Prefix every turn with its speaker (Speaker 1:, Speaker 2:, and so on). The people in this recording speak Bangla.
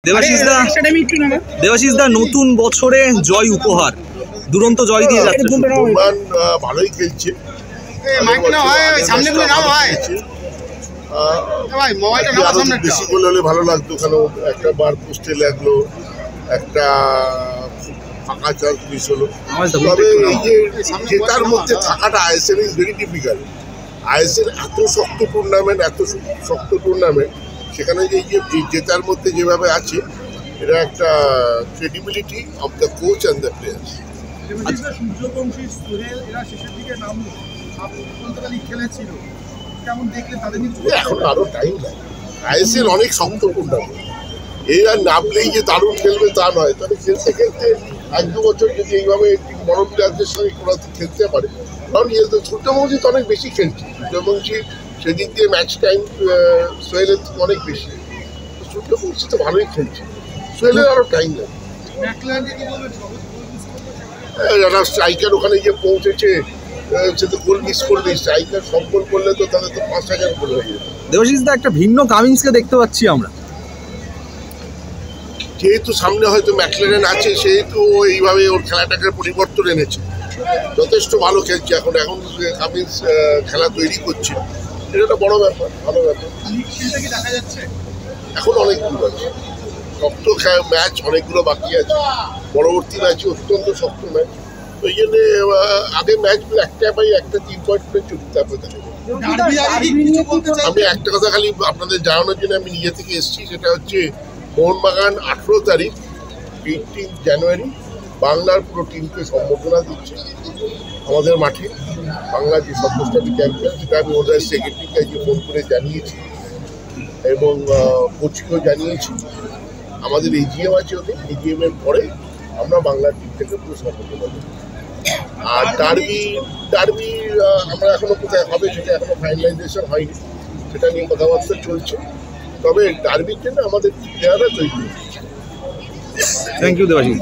Speaker 1: দেবাশিস দা নতুন বছরে জয় উপহার, দুরন্ত জয় দিয়ে যাচ্ছে।
Speaker 2: ভালোই খেলছে, বেশি গোল হলে ভালো লাগতো, কারণ একটা বার পোস্টে লাগলো, একটা ফাঁকা চান্স মিস হলো। তবে এই যে জেতার মধ্যে থাকাটা ISL is very difficult. ISL এত শক্ত টুর্নামেন্ট, সেখানে যে জেতার মধ্যে যেভাবে আছে, এটা একটা credibility of the coach and the players. এখন আরো টাইম লাগে, আইএসএল অনেক শক্ত টুর্নামেন্ট, এই আর নামলেই যে দারুণ খেলবে তা নয়। তবে খেলতে খেলতে 1-2 বছর যদি এইভাবে বড় প্লেয়ারদের সঙ্গে খেলতে পারে, কারণ সূর্যবংশী তো অনেক বেশি খেলছে, সূর্যবংশী সেদিক দিয়ে ম্যাচ টাইম সোহেলের থেকে অনেক বেশি, সূর্যবংশী তো ভালোই খেলছে, সোহেলের আরো টাইম লাগে। যারা স্ট্রাইকার ওখানে গিয়ে পৌঁছেছে, সে তো গোল মিস করবে, স্ট্রাইকার সব গোল করলে তো তাহলে তো 5,000 গোল হয়ে যাবে।
Speaker 1: দেবাশিস দা একটা ভিন্ন কামিন্সকে দেখতে পাচ্ছি আমরা,
Speaker 2: যেহেতু সামনে হয়তো ম্যাকলারেন আছে, সেহেতু এইভাবে ওর খেলাটাকে পরিবর্তন এনেছে, যথেষ্ট ভালো খেলছে। এখন কামিন্স খেলা তৈরি করছে, এটা একটা বড় ব্যাপার, ভালো ব্যাপার। এখন অনেকগুলো আছে, শক্ত ম্যাচ অনেকগুলো বাকি আছে, পরবর্তী ম্যাচে অত্যন্ত শক্ত ম্যাচ, ওই জন্যে আগে ম্যাচগুলো একটা 3 পয়েন্ট করে চলতে হবে। আমি একটা কথা খালি আপনাদের জানানোর জন্য আমি নিজে থেকে এসেছি, সেটা হচ্ছে মোহনবাগান 18 তারিখ 18 জানুয়ারি বাংলার পুরো টিমকে সম্বর্ধনা দিচ্ছে আমাদের মাঠে। বাংলার যে সর্বস্থাপী চ্যাম্পিয়ন, সেটা আমি ওদের সেক্রেটারিকে ফোন করে জানিয়েছি এবং কোচকেও জানিয়েছি। আমাদের এজিএম আছে, ওদের এজিএমের পরে আমরা বাংলার টিম থেকে পুরো সম্বর্ধনা দেব। আর ডার্বি আমরা এখনো কোথায় হবে সেটা এখনো ফাইনালাইজেশন হয়নি, সেটা নিয়ে কথাবার্তা চলছে। তবে ডার্বির জন্য আমাদের প্লেয়াররা তৈরি হচ্ছে।
Speaker 1: Thank you Debashis.